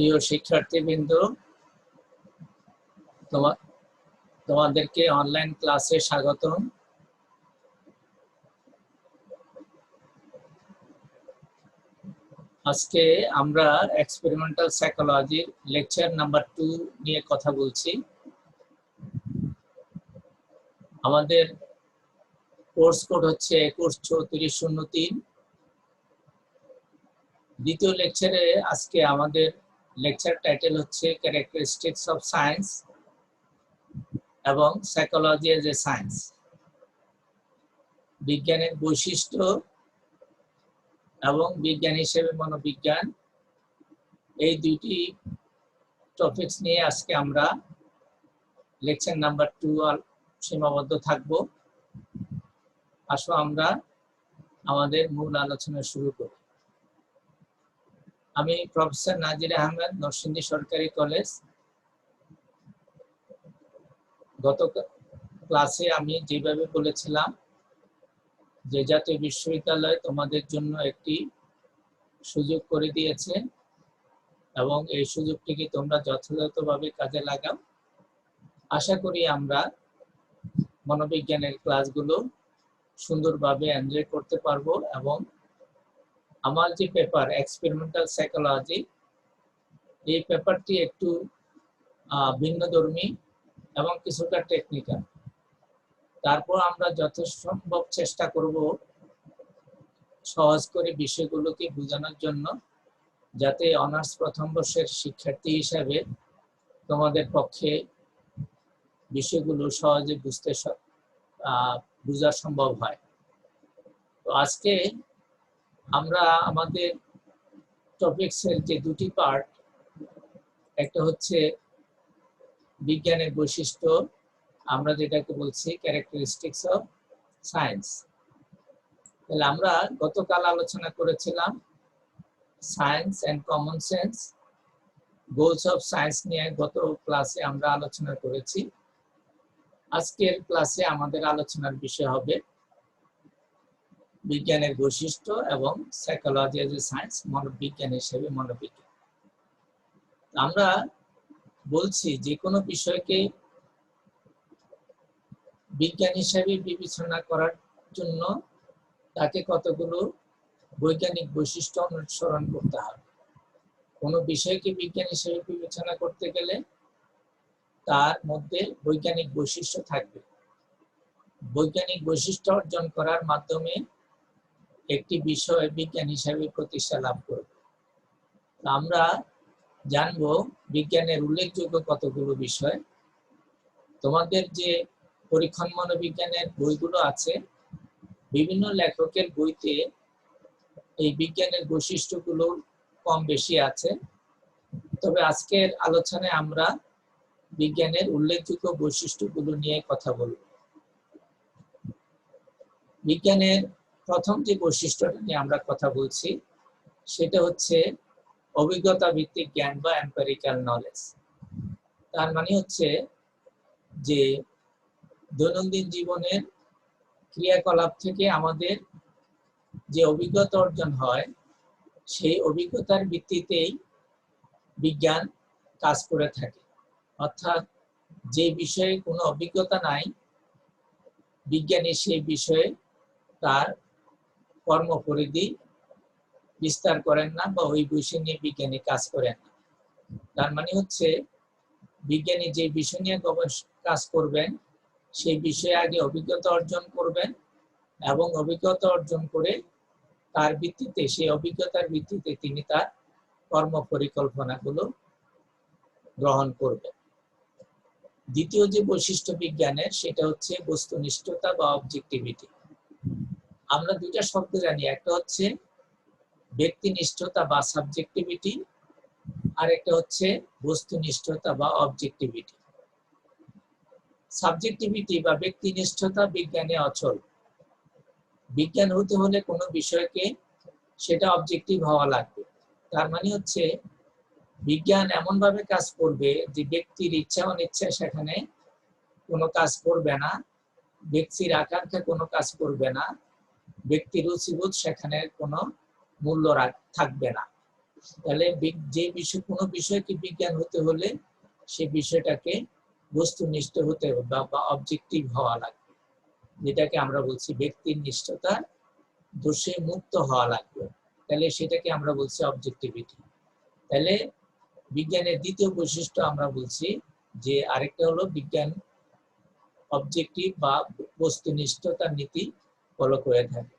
প্রিয় শিক্ষার্থীবৃন্দ, তোমাদেরকে অনলাইন ক্লাসে স্বাগতম। আজকে আমরা এক্সপেরিমেন্টাল সাইকোলজির লেকচার নাম্বার 2 নিয়ে কথা বলছি। আমাদের কোর্স কোড হচ্ছে 21303। দ্বিতীয় লেকচারে আজকে আমাদের লেকচার টাইটেল হচ্ছে ক্যারেক্টারিস্টিক্স অফ সায়েন্স এবং সাইকোলজি এজ এ সায়েন্স, বিজ্ঞানের বৈশিষ্ট্য এবং বিজ্ঞান হিসেবে মনোবিজ্ঞান। এই দুইটি টপিকস নিয়ে আজকে আমরা লেকচার নাম্বার 2 সীমাবদ্ধ থাকব। আসো আমরা আমাদের মূল আলোচনা শুরু করি। আমি প্রফেসর নাজির আহমেদ, নরসিংদী সরকারি কলেজ। গত ক্লাসে আমি যেভাবে বলেছিলাম যে জাতীয় বিশ্ববিদ্যালয় তোমাদের জন্য একটি সুযোগ করে দিয়েছে এবং এই সুযোগটিকে তোমরা যথাযথভাবে কাজে লাগাও। আশা করি আমরা মনোবিজ্ঞানের ক্লাসগুলো সুন্দরভাবে এনজয় করতে পারবো এবং আমার যে পেপার এক্সপেরিমেন্টাল সাইকোলজি, এই পেপারটি একটু ভিন্নধর্মী এবং কিছুটা টেকনিক্যাল। তারপর আমরা যথাসম্ভব চেষ্টা করব সহজ করে বিষয়গুলোকে বোঝানোর জন্য, যাতে অনার্স প্রথম বর্ষের শিক্ষার্থী হিসাবে তোমাদের পক্ষে বিষয়গুলো সহজে বোঝা সম্ভব হয়। তো আজকে আমরা আমাদের টপিকসের যে দুটি পার্ট, একটা হচ্ছে বিজ্ঞানের বৈশিষ্ট্য, আমরা যেটাকে বলছি ক্যারেক্টারিস্টিক্স অফ সায়েন্স। তাহলে আমরা গতকাল আলোচনা করেছিলাম science and common sense, goals of science নিয়ে গত ক্লাসে আমরা আলোচনা করেছি। আজকের ক্লাসে আমাদের আলোচনার বিষয় হবে বিজ্ঞানের বৈশিষ্ট্য এবং সাইকোলজি এজ এ সায়েন্স, মনোবিজ্ঞান হিসেবে মনোবিজ্ঞান। আমরা বলছি যে কোনো বিষয়কে বিজ্ঞান হিসেবে বিবেচনা করার জন্য তাকে কতগুলো বৈজ্ঞানিক বৈশিষ্ট্য অনুসরণ করতে হবে। কোনো বিষয়কে বিজ্ঞান হিসেবে বিবেচনা করতে গেলে তার মধ্যে বৈজ্ঞানিক বৈশিষ্ট্য থাকবে। বৈজ্ঞানিক বৈশিষ্ট্য অর্জন করার মাধ্যমে একটি বিষয় বিজ্ঞান হিসেবে প্রতিষ্ঠা লাভ করবে। আমরা জানবো বিজ্ঞানের উল্লেখযোগ্য কতগুলো বিষয়। তোমাদের যে পরীক্ষণ মনোবিজ্ঞানের বইগুলো আছে, বিভিন্ন লেখকের বইতে এই বিজ্ঞানের বৈশিষ্ট্যগুলো কম বেশি আছে। তবে আজকের আলোচনায় আমরা বিজ্ঞানের উল্লেখযোগ্য বৈশিষ্ট্যগুলো নিয়ে কথা বলব। বিজ্ঞানের প্রথম যে বৈশিষ্ট্যটা নিয়ে আমরা কথা বলছি সেটা হচ্ছে অভিজ্ঞতা ভিত্তিক জ্ঞান বা এম্পিরিক্যাল নলেজ। তার মানে হচ্ছে যে দৈনন্দিন জীবনের ক্রিয়াকলাপ থেকে আমাদের যে অভিজ্ঞতা অর্জন হয়, সেই অভিজ্ঞতার ভিত্তিতেই বিজ্ঞান কাজ করে থাকে। অর্থাৎ যে বিষয়ে কোনো অভিজ্ঞতা নাই, বিজ্ঞানী সেই বিষয়ে তার কর্মপরিধি বিস্তার করেন না বা ওই বিষয় নিয়ে বিজ্ঞানী কাজ করেন না। তার মানে হচ্ছে বিজ্ঞানী যে বিষয় নিয়ে কাজ করবেন সেই বিষয়ে আগে অভিজ্ঞতা অর্জন করবেন এবং অভিজ্ঞতা অর্জন করে তার ভিত্তিতে, সেই অভিজ্ঞতার ভিত্তিতে তিনি তার কর্ম পরিকল্পনাগুলো গ্রহণ করবেন। দ্বিতীয় যে বৈশিষ্ট্য বিজ্ঞানের, সেটা হচ্ছে বস্তুনিষ্ঠতা বা অবজেক্টিভিটি। আমরা দুইটা শব্দ জানি, একটা হচ্ছে ব্যক্তিনিষ্ঠতা বা সাবজেক্টিভিটি, আর একটা হচ্ছে বস্তুনিষ্ঠতা বা অবজেক্টিভিটি। সাবজেক্টিভিটি বা ব্যক্তিনিষ্ঠতা বিজ্ঞানে অচল। বিজ্ঞান হতে হলে কোনো বিষয়কে সেটা অবজেক্টিভ হওয়া লাগবে। তার মানে হচ্ছে বিজ্ঞান এমন ভাবে কাজ করবে যে ব্যক্তির ইচ্ছা অনিচ্ছা সেখানে কোনো কাজ করবে না, ব্যক্তির আকাঙ্ক্ষা কোনো কাজ করবে না, ব্যক্তির রুচিবোধ সেখানে কোনো মূল্য থাকবে না। তাহলে যে বিষয়, কোনো বিষয়কে বিজ্ঞান হতে হলে সেই বিষয়টাকে বস্তুনিষ্ঠ হতে হবে বা অবজেক্টিভ হওয়া লাগবে, যেটাকে আমরা বলছি ব্যক্তির নিষ্ঠতা, দোষে মুক্ত হওয়া লাগবে, তাহলে সেটাকে আমরা বলছি অবজেক্টিভিটি। তাহলে বিজ্ঞানের দ্বিতীয় বৈশিষ্ট্য আমরা বলছি যে আরেকটা হলো বিজ্ঞান অবজেক্টিভ বা বস্তুনিষ্ঠতার নীতি ফলো করে থাকে।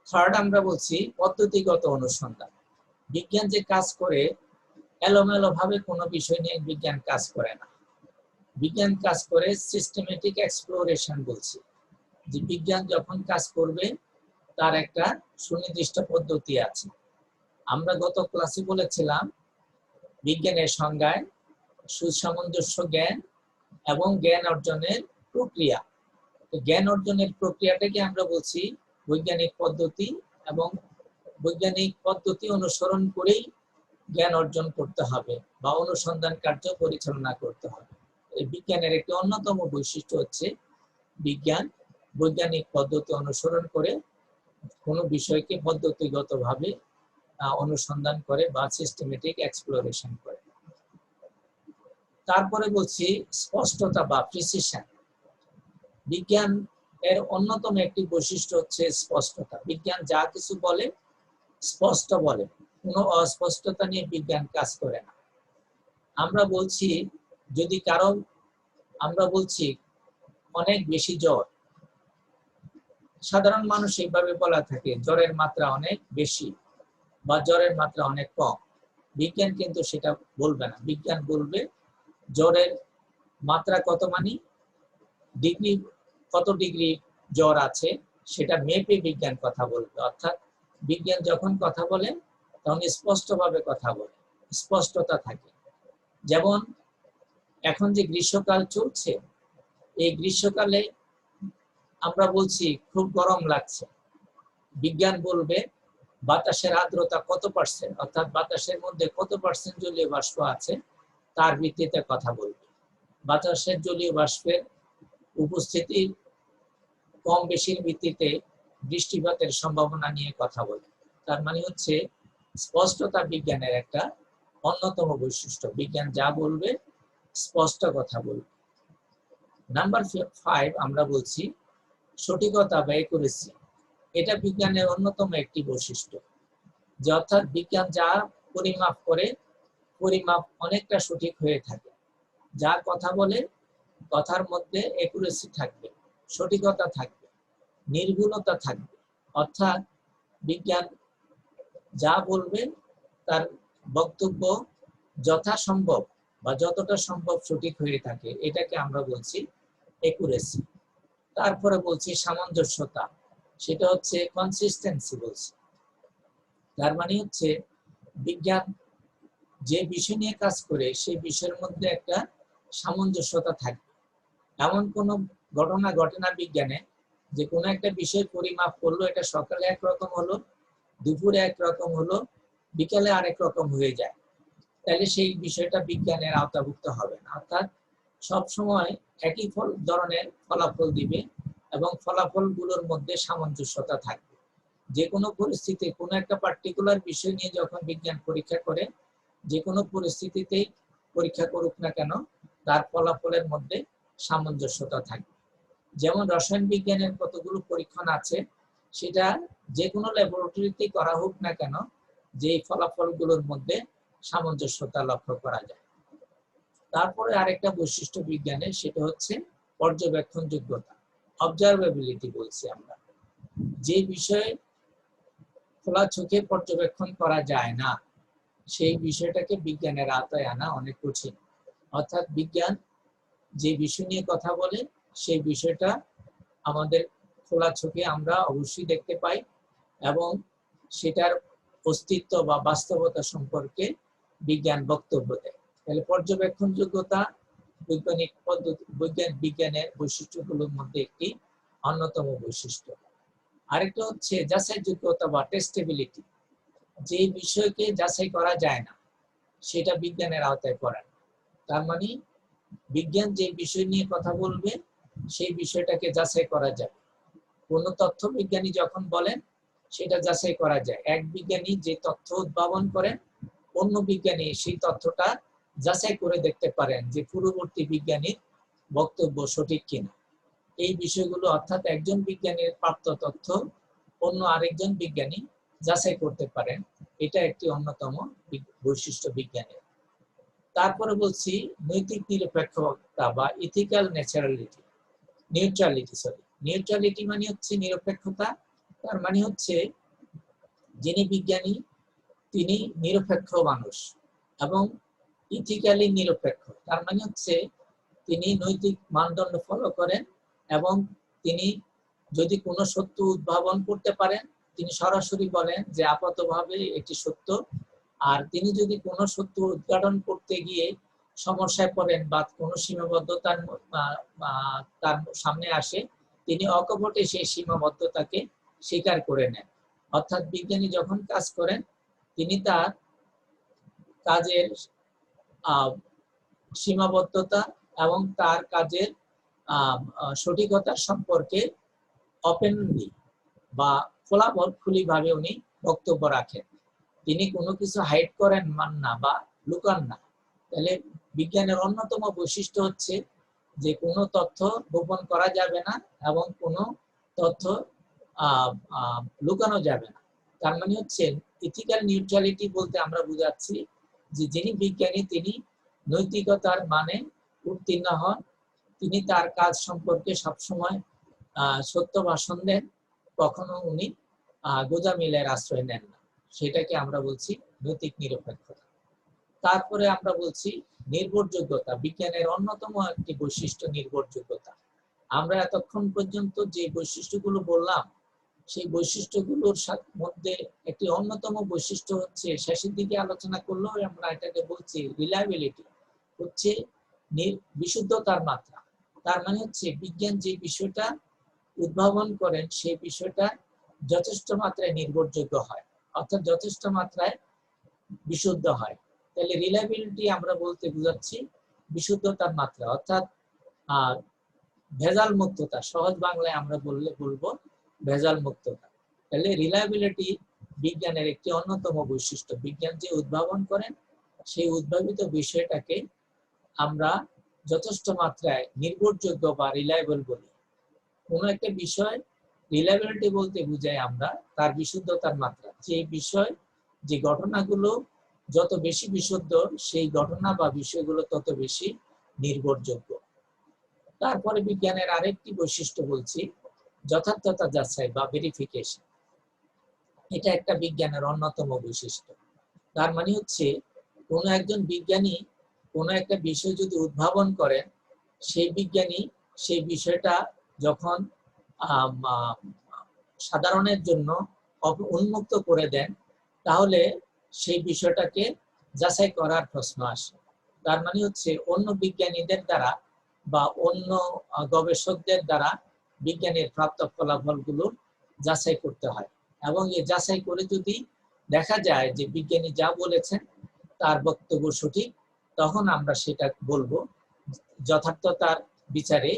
থার্ড আমরা বলছি পদ্ধতিগত অনুসন্ধান। বিজ্ঞান যে কাজ করে এলোমেলো ভাবে কোনো বিষয় নিয়ে বিজ্ঞান কাজ করে না। বিজ্ঞান কাজ করে সিস্টেমেটিক এক্সপ্লোরেশন বলছি, যে বিজ্ঞান যখন কাজ করবে তার একটা সুনির্দিষ্ট পদ্ধতি আছে। আমরা গত ক্লাসে বলেছিলাম বিজ্ঞানের সংজ্ঞায় সুসামঞ্জস্য জ্ঞান এবং জ্ঞান অর্জনের প্রক্রিয়া। জ্ঞান অর্জনের প্রক্রিয়াটাকে আমরা বলছি বৈজ্ঞানিক পদ্ধতি, এবং বৈজ্ঞানিক পদ্ধতি অনুসরণ করেই জ্ঞান অর্জন করতে হবে বা অনুসন্ধান কার্য পরিচালনা করতে হবে। এই বিজ্ঞানের একটি অন্যতম বৈশিষ্ট্য হচ্ছে বিজ্ঞান বৈজ্ঞানিক পদ্ধতি অনুসরণ করে কোনো বিষয়কে পদ্ধতিগতভাবে অনুসন্ধান করে বা সিস্টেমেটিক এক্সপ্লোরেশন করে। তারপরে বলছি স্পষ্টতা বা প্রিসিশন। বিজ্ঞান এর অন্যতম একটি বৈশিষ্ট্য হচ্ছে স্পষ্টতা। বিজ্ঞান যা কিছু বলে স্পষ্ট বলে, কোনো অস্পষ্টতা নিয়ে বিজ্ঞান কাজ করে না। আমরা বলছি যদি কারো, আমরা বলছি অনেক বেশি জ্বর, সাধারণ মানুষ এইভাবে বলা থাকে জ্বরের মাত্রা অনেক বেশি বা জ্বরের মাত্রা অনেক কম। বিজ্ঞান কিন্তু সেটা বলবে না। বিজ্ঞান বলবে জ্বরের মাত্রা কত, মানি ডিগ্রি, কত ডিগ্রি জ্বর আছে সেটা মেপে বিজ্ঞান কথা বলবে। অর্থাৎ বিজ্ঞান যখন কথা বলে তখন স্পষ্টভাবে কথা বলে, স্পষ্টতা থাকে। যেমন এখন যে গ্রীষ্মকাল চলছে, এই গ্রীষ্মকালে আমরা বলছি খুব গরম লাগছে, বিজ্ঞান বলবে বাতাসের আর্দ্রতা কত পার্সেন্ট, অর্থাৎ বাতাসের মধ্যে কত পার্সেন্ট জলীয় বাষ্প আছে তার ভিত্তিতে কথা বলবে। বাতাসের জলীয় বাষ্পের উপস্থিতির কম বেশির ভিত্তিতে বৃষ্টিপাতের সম্ভাবনা নিয়ে কথা বলে। তার মানে হচ্ছে স্পষ্টতা বিজ্ঞানের একটা অন্যতম বৈশিষ্ট্য। বিজ্ঞান যা বলবে স্পষ্ট কথা বলবে। নাম্বার 5 আমরা বলছি সঠিকতা বা একুরেসি। এটা বিজ্ঞানের অন্যতম একটি বৈশিষ্ট্য, যে অর্থাৎ বিজ্ঞান যা পরিমাপ করে পরিমাপ অনেকটা সঠিক হয়ে থাকে। যা কথা বলে কথার মধ্যে একুরেসি থাকবে, সঠিকতা থাকবে, নির্ভুলতা থাকবে। অর্থাৎ বিজ্ঞান যা বলবে তার বক্তব্য যথাসম্ভব বা যতটা সম্ভব সঠিক হয়ে থাকে, এটাকে আমরা বলছি একুরেসি। তারপরে বলছি সামঞ্জস্যতা, সেটা হচ্ছে কনসিস্টেন্সি বলছি। তার মানে হচ্ছে বিজ্ঞান যে বিষয় নিয়ে কাজ করে সেই বিষয়ের মধ্যে একটা সামঞ্জস্যতা থাকবে। এমন কোনো ঘটনা ঘটে না বিজ্ঞানে যে কোনো একটা বিষয় পরিমাপ করলো, এটা সকালে একরকম হলো, দুপুরে একরকম হলো, বিকালে আরেক রকম হয়ে যায়, তাহলে সেই বিষয়টা বিজ্ঞানের আওতাভুক্ত হবে না। অর্থাৎ সবসময় একই ধরনের ফলাফল দিবে এবং ফলাফলগুলোর মধ্যে সামঞ্জস্যতা থাকবে। যে কোনো পরিস্থিতি, কোনো একটা পার্টিকুলার বিষয় নিয়ে যখন বিজ্ঞান পরীক্ষা করে, যে কোনো পরিস্থিতিতেই পরীক্ষা করুক না কেন, তার ফলাফলের মধ্যে সামঞ্জস্যতা থাকবে। যেমন রসায়ন বিজ্ঞানের কতগুলো পরীক্ষণ আছে, সেটা যে কোনো ল্যাবরেটরিতে করা হোক না কেন, যে ফলাফলগুলোর মধ্যে সামঞ্জস্যতা লক্ষ্য করা যায়। তারপরে আরেকটা বৈশিষ্ট্য বিজ্ঞানের, সেটা হচ্ছে পর্যবেক্ষণ যোগ্যতা, অবজারভেবিলিটি বলছি আমরা। যে বিষয়ে খোলা চোখে পর্যবেক্ষণ করা যায় না, সেই বিষয়টাকে বিজ্ঞানের আওতায় আনা অনেক কঠিন। অর্থাৎ বিজ্ঞান যে বিষয় নিয়ে কথা বলে সেই বিষয়টা আমাদের খোলা চোখে আমরা অবশ্যই দেখতে পাই এবং সেটার অস্তিত্ব বা বাস্তবতা সম্পর্কে বিজ্ঞান বক্তব্য দেয়। তাহলে পর্যবেক্ষণ যোগ্যতা বৈজ্ঞানিক পদ্ধতি, বিজ্ঞানের বৈশিষ্ট্যগুলোর মধ্যে একটি অন্যতম বৈশিষ্ট্য। আরেকটা হচ্ছে যাচাই যোগ্যতা বা টেস্টেবিলিটি। যে বিষয়কে যাচাই করা যায় না সেটা বিজ্ঞানের আওতায় পড়ে না। তার মানে বিজ্ঞান যে বিষয় নিয়ে কথা বলবে সেই বিষয়টাকে যাচাই করা যাবে। কোন তথ্য বিজ্ঞানী যখন বলেন সেটা যাচাই করা যায়। এক বিজ্ঞানী যে তথ্য উদ্ভাবন করেন, অন্য বিজ্ঞানী সেই তথ্যটা যাচাই করে দেখতে পারেন যে পূর্ববর্তী বিজ্ঞানীর বক্তব্য সঠিক কিনা। এই বিষয়গুলো অর্থাৎ একজন বিজ্ঞানীর প্রাপ্ত তথ্য অন্য আরেকজন বিজ্ঞানী যাচাই করতে পারেন, এটা একটি অন্যতম বৈশিষ্ট্য বিজ্ঞানের। তারপরে বলছি নৈতিক নিরপেক্ষতা বা ইথিক্যাল নিউট্রালিটি মানে হচ্ছে নিরপেক্ষতা। তার মানে হচ্ছে যিনি বিজ্ঞানী তিনি নিরপেক্ষ মানুষ এবং ইথিক্যালি নিরপেক্ষ। তার মানে হচ্ছে তিনি নৈতিক মানদণ্ড ফলো করেন এবং তিনি যদি কোনো সত্য উদ্ভাবন করতে পারেন তিনি সরাসরি বলেন যে আপাতভাবে এটি সত্য। আর তিনি যদি কোনো সত্য উদ্ঘাটন করতে গিয়ে সমস্যায় পড়েন বা কোনো সীমাবদ্ধতার তার সামনে আসে, তিনি অকপটে সেই সীমাবদ্ধতাকে স্বীকার করে নেন। অর্থাৎ বিজ্ঞানী যখন কাজ করেন তিনি তার কাজের সীমাবদ্ধতা এবং তার কাজের সঠিকতা সম্পর্কে ওপেনলি বা খোলাখুলিভাবে উনি বক্তব্য রাখেন। তিনি কোনো কিছু হাইড করেন না বা লুকান না। তাহলে বিজ্ঞানের অন্যতম বৈশিষ্ট্য হচ্ছে যে কোনো তথ্য গোপন করা যাবে না এবং কোনো তথ্য লুকানো যাবে না। তার মানে হচ্ছে ইথিক্যাল নিউট্রালিটি বলতে আমরা বুঝাচ্ছি যে যিনি বিজ্ঞানী তিনি নৈতিকতার মানে উত্তীর্ণ হন, তিনি তার কাজ সম্পর্কে সবসময় সত্য ভাষণ দেন, কখনো উনি গোঁজামিলের আশ্রয় নেন না। সেটাকে আমরা বলছি নৈতিক নিরপেক্ষতা। তারপরে আমরা বলছি নির্ভরযোগ্যতা। বিজ্ঞানের অন্যতম একটি বৈশিষ্ট্য নির্ভরযোগ্যতা। আমরা এতক্ষণ পর্যন্ত যে বৈশিষ্ট্যগুলো বললাম সেই বৈশিষ্ট্যগুলোর মধ্যে একটি অন্যতম বৈশিষ্ট্য হচ্ছে, শেষের দিকে আলোচনা করলেও আমরা এটাকে বলছি রিলায়েবিলিটি, হচ্ছে বিশুদ্ধতার মাত্রা। তার মানে হচ্ছে বিজ্ঞান যে বিষয়টা উদ্ভাবন করেন সেই বিষয়টা যথেষ্ট মাত্রায় নির্ভরযোগ্য হয়, অর্থাৎ যথেষ্ট মাত্রায় বিশুদ্ধ হয়। তাহলে রিলায়েবিলিটি আমরা বলতে বুঝাচ্ছি বিশুদ্ধতার মাত্রা, অর্থাৎ ভেজাল মুক্ততা। সহজ বাংলায় আমরা বলবো ভেজাল মুক্ততা। তাহলে রিলায়েবিলিটি বিজ্ঞানের একটি অন্যতম বৈশিষ্ট্য। বিজ্ঞান যে উদ্ভাবন করেন সেই উদ্ভাবিত বিষয়টাকে আমরা যথেষ্ট মাত্রায় নির্ভরযোগ্য বা রিলায়েবল বলি। কোনো একটা বিষয় রিলায়েবিলিটি বলতে বুঝাই আমরা তার বিশুদ্ধতার মাত্রা, যে বিষয় যে ঘটনাগুলো যত বেশি বিশুদ্ধ সেই ঘটনা বা বিষয়গুলো তত বেশি নির্ভরযোগ্য। তারপরে বিজ্ঞানের আরেকটি বৈশিষ্ট্য বলছি যথার্থতা যাচাই বা ভেরিফিকেশন। এটা একটা বিজ্ঞানের অন্যতম বৈশিষ্ট্য। তার মানে হচ্ছে কোনো একজন বিজ্ঞানী কোনো একটা বিষয় যদি উদ্ভাবন করেন সেই বিজ্ঞানী সেই বিষয়টা যখন সাধারণের জন্য উন্মুক্ত করে দেন তাহলে সেই বিষয়টাকে যাচাই করার প্রশ্ন আসে। তার মানে হচ্ছে অন্য বিজ্ঞানীদের দ্বারা বা অন্য গবেষকদের দ্বারা বিজ্ঞানের প্রাপ্ত ফলাফলগুলো যাচাই করতে হয় এবং এই যাচাই করে যদি দেখা যায় যে বিজ্ঞানী যা বলেছেন তার বক্তব্য সঠিক, তখন আমরা সেটা বলবো যথার্থতার বিচারে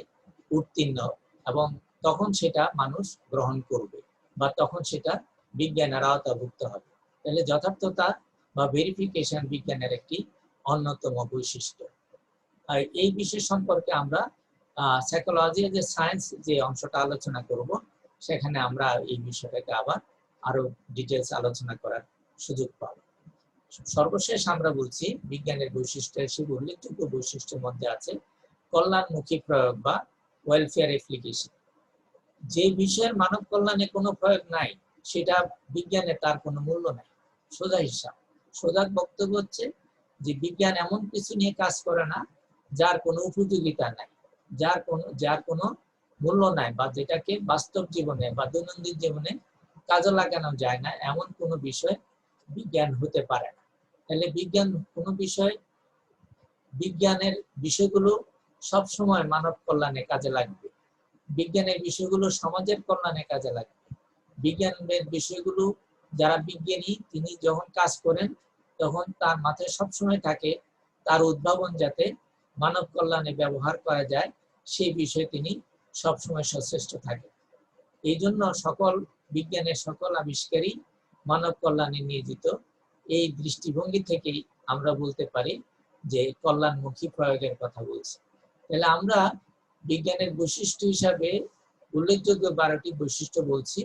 উত্তীর্ণ এবং তখন সেটা মানুষ গ্রহণ করবে বা তখন সেটা বিজ্ঞানের আওতাভুক্ত হবে। তাহলে যথার্থতা বা ভেরিফিকেশন বিজ্ঞানের একটি অন্যতম বৈশিষ্ট্য। আর এই বিষয় সম্পর্কে আমরা সাইকোলজি যে সায়েন্স যে অংশটা আলোচনা করব সেখানে আমরা এই বিষয়টাকে আবার আরো ডিটেলস আলোচনা করার সুযোগ পাবো। সর্বশেষ আমরা বলছি বিজ্ঞানের বৈশিষ্ট্য হিসেবে উল্লেখযোগ্য বৈশিষ্ট্যের মধ্যে আছে কল্যাণমুখী প্রয়োগ বা ওয়েলফেয়ার অ্যাপ্লিকেশন। যে বিষয়ের মানব কল্যাণে কোনো প্রয়োগ নাই সেটা বিজ্ঞানে তার কোনো মূল্য নাই। সোজা হিসাব, সোজা বক্তব্য হচ্ছে যে বিজ্ঞান এমন কিছু নিয়ে কাজ করে না যার কোনো উপযোগিতা নাই, যার কোনো মূল্য নাই বা যেটাকে বাস্তব জীবনে বা দৈনন্দিন জীবনে কাজে লাগানো যায় না, এমন কোনো বিষয় বিজ্ঞান হতে পারে না। তাহলে বিজ্ঞান কোনো বিষয়, বিজ্ঞানের বিষয়গুলো সব সময় মানব কল্যাণে কাজে লাগবে, বিজ্ঞানের বিষয়গুলো সমাজের কল্যাণে কাজে লাগবে। বিজ্ঞানের বিষয়গুলো যারা বিজ্ঞানী তিনি যখন কাজ করেন তখন তার মাথায় সবসময় থাকে তার উদ্ভাবন যাতে মানব কল্যাণে ব্যবহার করা যায় সেই বিষয়ে তিনি সবসময় সচেষ্ট থাকেন। এই জন্য সকল বিজ্ঞানের সকল আবিষ্কারই মানব কল্যাণে নিয়োজিত। এই দৃষ্টিভঙ্গি থেকেই আমরা বলতে পারি যে কল্যাণমুখী প্রয়োগের কথা বলছি। তাহলে আমরা বিজ্ঞানের বৈশিষ্ট্য হিসাবে উল্লেখযোগ্য 12টি বৈশিষ্ট্য বলছি,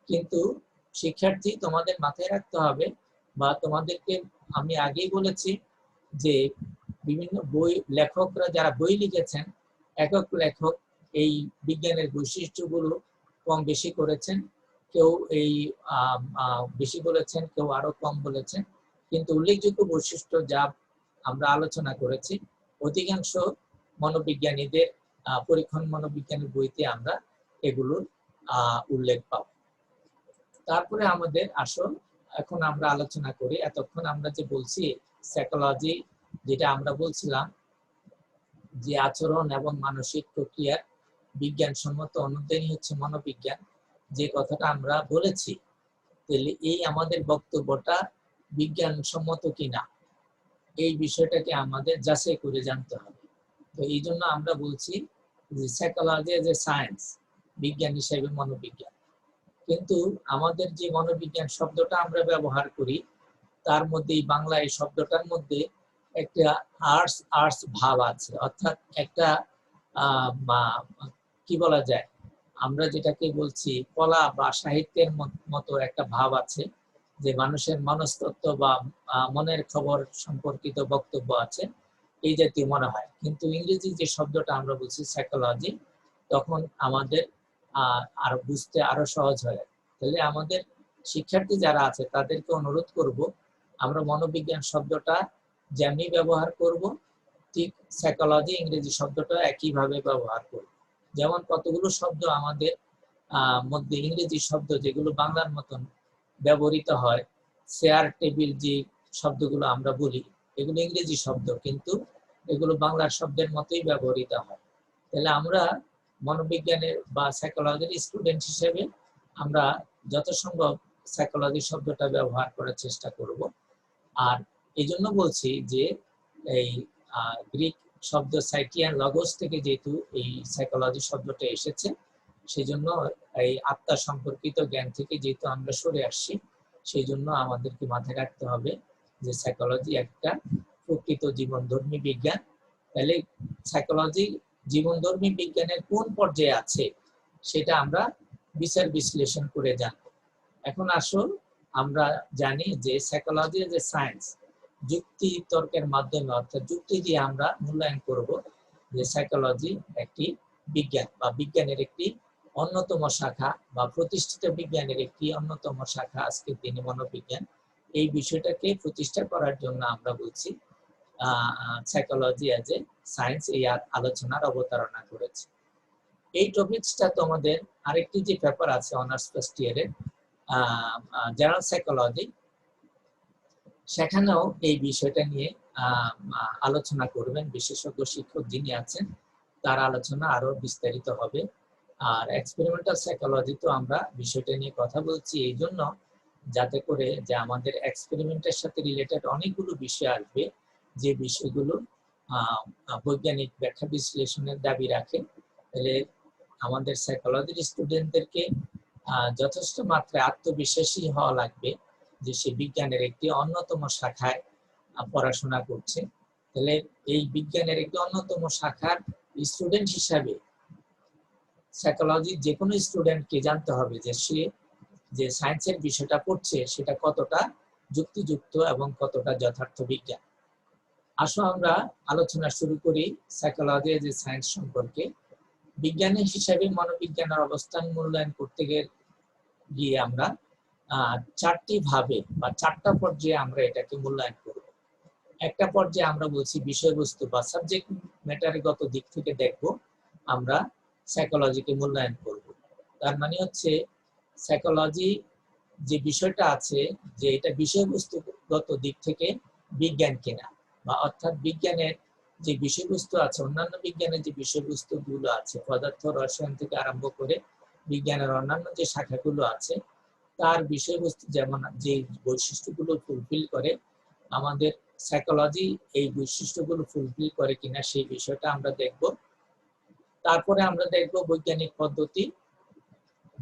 কিন্তু শিক্ষার্থী তোমাদের মাথায় রাখতে হবে, বা তোমাদেরকে আমি আগেই বলেছি যে বিভিন্ন বই লেখকরা যারা বই লিখেছেন, একক লেখক এই বিজ্ঞানের বৈশিষ্ট্যগুলো কম বেশি করেছেন। কেউ এই বেশি বলেছেন, কেউ আরো কম বলেছেন, কিন্তু উল্লেখযোগ্য বৈশিষ্ট্য যা আমরা আলোচনা করেছি অধিকাংশ মনোবিজ্ঞানীদের পরীক্ষণ মনোবিজ্ঞানের বইতে আমরা এগুলোর উল্লেখ পাব। তারপরে আমাদের আসল এখন আমরা আলোচনা করি, এতক্ষণ আমরা যে বলছি সাইকোলজি, যেটা আমরা বলছিলাম যে আচরণ এবং মানসিক প্রক্রিয়ার বিজ্ঞানসম্মত অনুধ্যানই হচ্ছে মনোবিজ্ঞান, যে কথাটা আমরা বলেছি, তাহলে এই আমাদের বক্তব্যটা বিজ্ঞানসম্মত কিনা এই বিষয়টাকে আমাদের যাচাই করে জানতে হবে। তো এই জন্য আমরা বলছি যে সাইকোলজি এজ এ সায়েন্স, বিজ্ঞান হিসেবে মনোবিজ্ঞান। কিন্তু আমাদের যে মনোবিজ্ঞান শব্দটা আমরা ব্যবহার করি তার মধ্যে বাংলা এই শব্দটার মধ্যে একটা আর্টস ভাব আছে, অর্থাৎ একটা কি বলা যায়, আমরা যেটাকে বলছি কলা বা সাহিত্যের মতো একটা ভাব আছে, যে মানুষের মনস্তত্ত্ব বা মনের খবর সম্পর্কিত বক্তব্য আছে, এই জাতীয় মনে হয়। কিন্তু ইংরেজি যে শব্দটা আমরা বলছি সাইকোলজি, তখন আমাদের আরো বুঝতে আরো সহজ হয়। তাহলে আমাদের শিক্ষার্থী যারা আছে তাদেরকে অনুরোধ করব, আমরা মনোবিজ্ঞান শব্দটা যেমনি ব্যবহার করব, ঠিক সাইকোলজি ইংরেজি শব্দটা একইভাবে ব্যবহার করব। যেমন কতগুলো শব্দ আমাদের মধ্যে ইংরেজি শব্দ যেগুলো বাংলার মতন ব্যবহৃত হয়, চেয়ার টেবিল যে শব্দগুলো আমরা বলি এগুলো ইংরেজি শব্দ, কিন্তু এগুলো বাংলার শব্দের মতোই ব্যবহৃত হয়। তাহলে আমরা মনোবিজ্ঞানের বা সাইকোলজির স্টুডেন্ট হিসেবে আমরা যথাসম্ভব সাইকোলজি শব্দটা ব্যবহার করার চেষ্টা করব। আর এই জন্য বলছি যে এই গ্রিক শব্দ সাইকিয়ান লগোস থেকে যেহেতু এই সাইকোলজি শব্দটা এসেছে, সেই জন্য এই আত্মা সম্পর্কিত জ্ঞান থেকে যেহেতু আমরা সরে আসছি, সেই জন্য আমাদেরকে মাথায় রাখতে হবে যে সাইকোলজি একটা প্রকৃত জীবনধর্মী বিজ্ঞান। তাহলে সাইকোলজি জীবনধর্মী বিজ্ঞানের কোন পর্যায়ে আছে সেটা আমরা বিচার বিশ্লেষণ করে জানব। এখন আসল আমরা জানি যে সাইকোলজি যে সায়েন্স, যুক্তি তর্কের মাধ্যমে অর্থাৎ যুক্তি দিয়ে আমরা মূল্যায়ন করব যে সাইকোলজি একটি বিজ্ঞান বা বিজ্ঞানের একটি অন্যতম শাখা বা প্রতিষ্ঠিত বিজ্ঞানের একটি অন্যতম শাখা আজকের দিনে মনোবিজ্ঞান। এই বিষয়টাকে প্রতিষ্ঠা করার জন্য আমরা বলছি সাইকোলজি এজ এ সায়েন্স এই আলোচনার অবতারণা করেছে। এই টপিকসটা তোমাদের আরেকটি যে পেপার আছে অনার্স ফার্স্ট ইয়ারের জেনারেল সাইকোলজি, সেখানেও এই বিষয়টা নিয়ে আলোচনা করবেন বিশেষজ্ঞ শিক্ষক যিনি আছেন, তার আলোচনা আরো বিস্তারিত হবে। আর এক্সপেরিমেন্টাল সাইকোলজি তো আমরা বিষয়টা নিয়ে কথা বলছি এই জন্য যাতে করে যে আমাদের এক্সপেরিমেন্টের সাথে রিলেটেড অনেকগুলো বিষয় আসবে, যে বিষয়গুলো বৈজ্ঞানিক ব্যাখ্যা বিশ্লেষণের দাবি রাখে। তাহলে আমাদের সাইকোলজির স্টুডেন্টদেরকে যথেষ্ট মাত্রায় আত্মবিশ্বাসী হওয়া লাগবে যে সে বিজ্ঞানের একটি অন্যতম শাখায় পড়াশোনা করছে। তাহলে এই বিজ্ঞানের একটি অন্যতম শাখার স্টুডেন্ট হিসাবে সাইকোলজির যে কোনো স্টুডেন্টকে জানতে হবে যে সে যে সায়েন্সের বিষয়টা পড়ছে সেটা কতটা যুক্তিযুক্ত এবং কতটা যথার্থ বিজ্ঞান। আসো আমরা আলোচনা শুরু করি সাইকোলজি যে সায়েন্স সম্পর্কে। বিজ্ঞানী হিসাবে মনোবিজ্ঞানের অবস্থান মূল্যায়ন করতে গিয়ে আমরা চারটি ভাবে বা চারটা পর্যায়ে আমরা এটাকে মূল্যায়ন করব। একটা পর্যায়ে আমরা বলছি বিষয়বস্তু বা সাবজেক্ট ম্যাটারগত দিক থেকে দেখব আমরা সাইকোলজিকে মূল্যায়ন করব। তার মানে হচ্ছে সাইকোলজি যে বিষয়টা আছে যে এটা বিষয়বস্তুগত দিক থেকে বিজ্ঞান কিনা, বা অর্থাৎ বিজ্ঞানের যে বিষয়বস্তু আছে, অন্যান্য বিজ্ঞানের যে বিষয়বস্তুগুলো আছে পদার্থ রসায়ন থেকে আরম্ভ করে বিজ্ঞানের অন্যান্য যে শাখাগুলো আছে তার বিষয়বস্তু যেমন যে বৈশিষ্ট্যগুলো ফুলফিল করে, আমাদের সাইকোলজি এই বৈশিষ্ট্যগুলো ফুলফিল করে কিনা সেই বিষয়টা আমরা দেখব। তারপরে আমরা দেখব বৈজ্ঞানিক পদ্ধতি,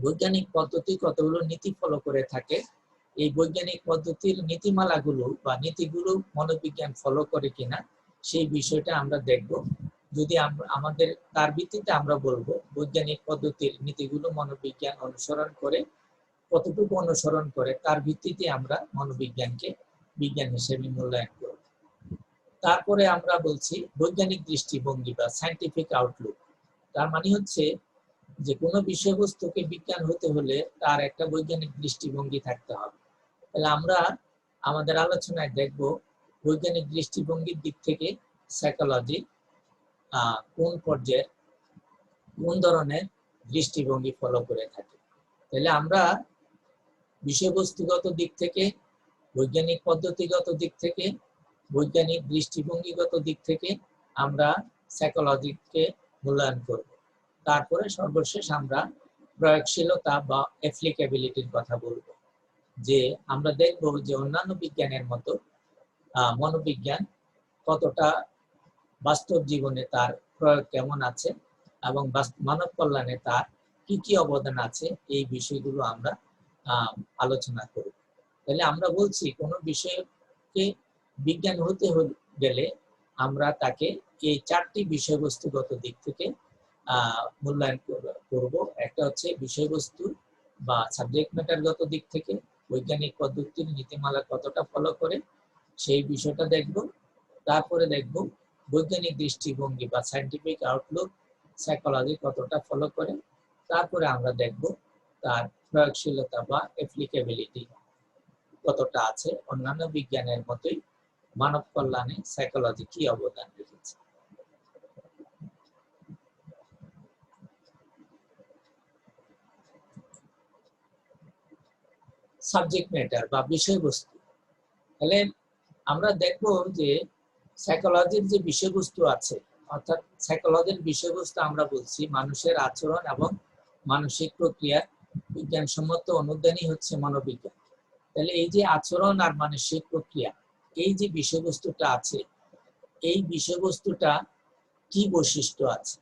বৈজ্ঞানিক পদ্ধতি কতগুলো নীতি ফলো করে থাকে, এই বৈজ্ঞানিক পদ্ধতির নীতিমালাগুলো বা নীতিগুলো মনোবিজ্ঞান ফলো করে কিনা সেই বিষয়টা আমরা দেখব। যদি আমাদের তার ভিত্তিতে আমরা বলবো বৈজ্ঞানিক পদ্ধতির নীতিগুলো মনোবিজ্ঞান অনুসরণ করে, কতটুকু অনুসরণ করে, তার ভিত্তিতে আমরা মনোবিজ্ঞানকে বিজ্ঞান হিসেবে মূল্যায়ন করব। তারপরে আমরা বলছি বৈজ্ঞানিক দৃষ্টিভঙ্গি বা সায়েন্টিফিক আউটলুক। তার মানে হচ্ছে যে কোনো বিষয়বস্তুকে বিজ্ঞান হতে হলে তার একটা বৈজ্ঞানিক দৃষ্টিভঙ্গি থাকতে হবে। তাহলে আমরা আমাদের আলোচনায় দেখব বৈজ্ঞানিক দৃষ্টিভঙ্গির দিক থেকে সাইকোলজি কোন পর্যায়ে কোন ধরনের দৃষ্টিভঙ্গি ফলো করে থাকে। তাহলে আমরা বিষয়বস্তুগত দিক থেকে, বৈজ্ঞানিক পদ্ধতিগত দিক থেকে, বৈজ্ঞানিক দৃষ্টিভঙ্গিগত দিক থেকে আমরা সাইকোলজিকে মূল্যায়ন করব। তারপরে সর্বশেষ আমরা প্রয়োগশীলতা বা অ্যাপ্লিকেবিলিটির কথা বলবো, যে আমরা দেখব যে অন্যান্য বিজ্ঞানের মতো মনোবিজ্ঞান কতটা বাস্তব জীবনে তার প্রয়োগ কেমন আছে এবং মানব কল্যাণে তার কি কি অবদান আছে, এই বিষয়গুলো আমরা আলোচনা করব। তাহলে আমরা বলছি কোনো বিষয়কে বিজ্ঞান হতে গেলে আমরা তাকে এই চারটি বিষয়বস্তুগত দিক থেকে মূল্যায়ন করব। একটা হচ্ছে বিষয়বস্তু বা সাবজেক্ট ম্যাটারগত দিক থেকে বৈজ্ঞানিক পদ্ধতির নীতিমালা কতটা ফলো করে সেই বিষয়টা দেখব। তারপরে দেখব বৈজ্ঞানিক দৃষ্টিভঙ্গি বা সায়েন্টিফিক আউটলুক সাইকোলজি কতটা ফলো করে। তারপরে আমরা দেখব তার প্রয়োগশীলতা বা অ্যাপ্লিকেবিলিটি কতটা আছে। অন্যান্য বিজ্ঞানের মতোই মানব কল্যাণে সাইকোলজি কি অবদান রেখেছে। সাবজেক্ট ম্যাটার বা বিষয়বস্তু। তাহলে আমরা দেখব যে সাইকোলজির যে বিষয়বস্তু আছে, অর্থাৎ সাইকোলজির বিষয়বস্তু আমরা বলছি মানুষের আচরণ এবং মানসিক প্রক্রিয়া বিজ্ঞানসম্মত অনুদানই হচ্ছে মনোবিজ্ঞান। তাহলে এই যে আচরণ আর মানসিক প্রক্রিয়া, এই যে বিষয়বস্তুটা আছে, এই বিষয়বস্তুটা কি বৈশিষ্ট্য আছে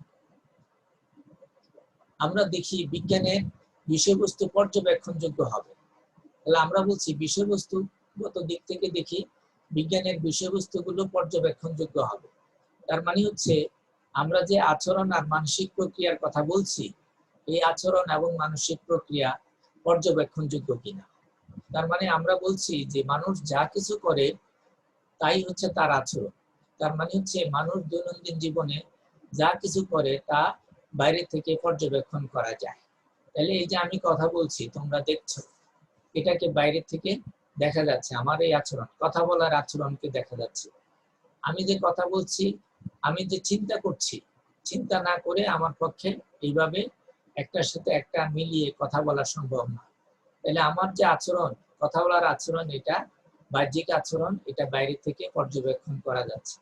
আমরা দেখি বিজ্ঞানের বিষয়বস্তু পর্যবেক্ষণযোগ্য হবে। তাহলে আমরা বলছি বিষয়বস্তুগত দিক থেকে দেখি বিজ্ঞানের বিষয়বস্তুগুলো পর্যবেক্ষণযোগ্য হবে। তার মানে হচ্ছে আমরা যে আচরণ আর মানসিক প্রক্রিয়ার কথা বলছি, এই আচরণ এবং মানসিক প্রক্রিয়া পর্যবেক্ষণযোগ্য কিনা। তার মানে আমরা বলছি যে মানুষ যা কিছু করে তাই হচ্ছে তার আচরণ। তার মানে হচ্ছে মানুষ দৈনন্দিন জীবনে যা কিছু করে তা বাইরে থেকে পর্যবেক্ষণ করা যায়। তাহলে এই যে আমি কথা বলছি, তোমরা দেখছো, এটাকে বাইরে থেকে দেখা যাচ্ছে। আমার এই আচরণ, কথা বলার আচরণকে দেখা যাচ্ছে। আমি যে কথা বলছি, আমি যে চিন্তা করছি, চিন্তা না করে আমার পক্ষে এইভাবে একটার সাথে একটা মিলিয়ে কথা বলা সম্ভব না। তাহলে আমার যে আচরণ, কথা বলার আচরণ, এটা বাহ্যিক আচরণ, এটা বাইরে থেকে পর্যবেক্ষণ করা যাচ্ছে।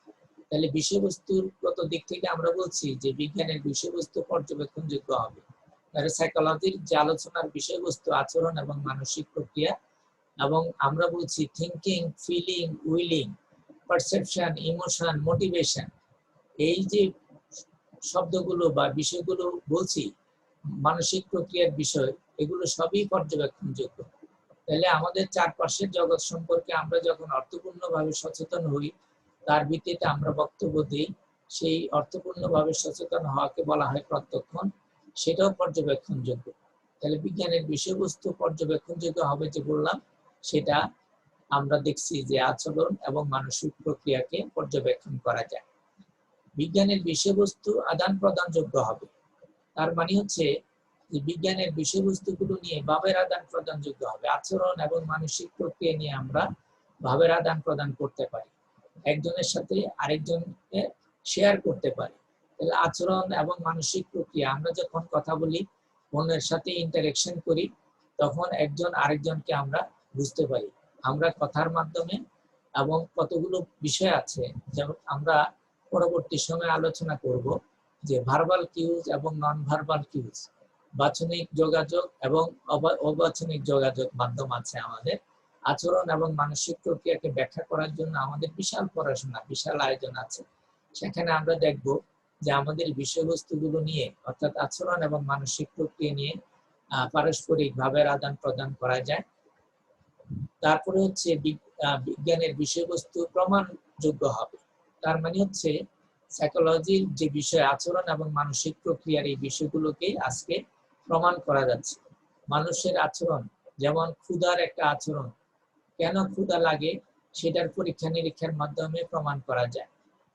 তাহলে বিষয়বস্তুগত দিক থেকে আমরা বলছি যে বিজ্ঞানের বিষয়বস্তু পর্যবেক্ষণযোগ্য হবে। তাহলে সাইকোলজির যে আলোচনার বিষয়বস্তু আচরণ এবং মানসিক প্রক্রিয়া, এবং আমরা বলছি thinking, feeling, willing, perception, emotion, motivation, এই যে শব্দগুলো বা বিষয়গুলো বলছি মানসিক প্রক্রিয়ার বিষয়, এগুলো সবই পর্যবেক্ষণযোগ্য। তাহলে আমাদের চারপাশের জগৎ সম্পর্কে আমরা যখন অর্থপূর্ণভাবে সচেতন হই, তার ভিত্তিতে আমরা বক্তব্য দিই, সেই অর্থপূর্ণভাবে সচেতন হওয়াকে বলা হয় প্রত্যক্ষণ, সেটাও পর্যবেক্ষণযোগ্য। তাহলে বিজ্ঞানের বিষয়বস্তু পর্যবেক্ষণযোগ্য হবে যে বললাম, সেটা আমরা দেখছি যে আচরণ এবং মানসিক প্রক্রিয়াকে পর্যবেক্ষণ করা যায়। বিজ্ঞানের বিষয়বস্তু আদান প্রদানযোগ্য হবে। তার মানে হচ্ছে যে বিজ্ঞানের বিষয়বস্তুগুলো নিয়ে ভাবের আদান প্রদানযোগ্য হবে। আচরণ এবং মানসিক প্রক্রিয়া নিয়ে আমরা ভাবের আদান প্রদান করতে পারি, একজনের সাথে আরেকজনকে শেয়ার করতে পারি। তাহলে আচরণ এবং মানসিক প্রক্রিয়া, আমরা যখন কথা বলি, অন্যের সাথে ইন্টারেকশন করি, তখন একজন আরেকজনকে আমরা বুঝতে পারি আমরা কথার মাধ্যমে। এবং কতগুলো বিষয় আছে, যেমন আমরা পরবর্তী সময়ে আলোচনা করব যে ভার্বাল কিউজ এবং নন ভার্বাল কিউজ, বাচনিক যোগাযোগ এবং অবাচনিক যোগাযোগ মাধ্যম আছে আমাদের। আচরণ এবং মানসিক প্রক্রিয়াকে ব্যাখ্যা করার জন্য আমাদের বিশাল পড়াশোনা, বিশাল আয়োজন আছে। সেখানে আমরা দেখব যে আমাদের বিষয়বস্তুগুলো নিয়ে, অর্থাৎ আচরণ এবং মানসিক প্রক্রিয়া নিয়ে পারস্পরিক ভাবের আদান প্রদান করা যায়। তারপরে হচ্ছে বিজ্ঞানের বিষয়বস্তু প্রমাণযোগ্য হবে। তার মানে হচ্ছে সাইকোলজির যে বিষয় আচরণ এবং মানসিক প্রক্রিয়ার এই বিষয়গুলোকে আজকে প্রমাণ করা যাচ্ছে। মানুষের আচরণ, যেমন ক্ষুধার একটা আচরণ, কেন ক্ষুধা লাগে সেটার পরীক্ষা নিরীক্ষার মাধ্যমে প্রমাণ করা যায়।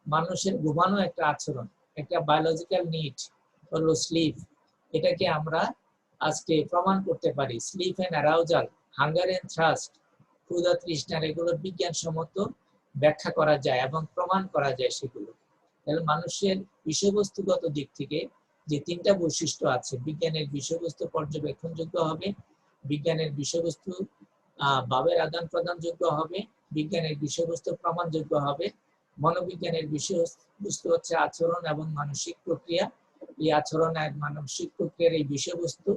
মানুষের ঘুমানো একটা আচরণ, একটা বায়োলজিক্যাল নিড হলো স্লিপ, এটাকে আমরা আজকে প্রমাণ করতে পারি। Sleep and arousal, hunger and thirst, ক্ষুধা তৃষ্ণার, এগুলো বিজ্ঞানসম্মত ব্যাখ্যা করা যায় এবং প্রমাণ করা যায় সেগুলো। তাহলে মানুষের বিষয়বস্তুগত দিক থেকে যে তিনটা বৈশিষ্ট্য আছে, বিজ্ঞানের বিষয়বস্তু পর্যবেক্ষণযোগ্য হবে, বিজ্ঞানের বিষয়বস্তু ভাবের আদান প্রদানযোগ্য হবে, বিজ্ঞানের বিষয়বস্তু প্রমাণযোগ্য হবে। মনোবিজ্ঞানের বিষয়বস্তু হচ্ছে আচরণ এবং মানসিক প্রক্রিয়া। এই আচরণ আর মানসিক প্রক্রিয়ার এই বিষয়বস্তু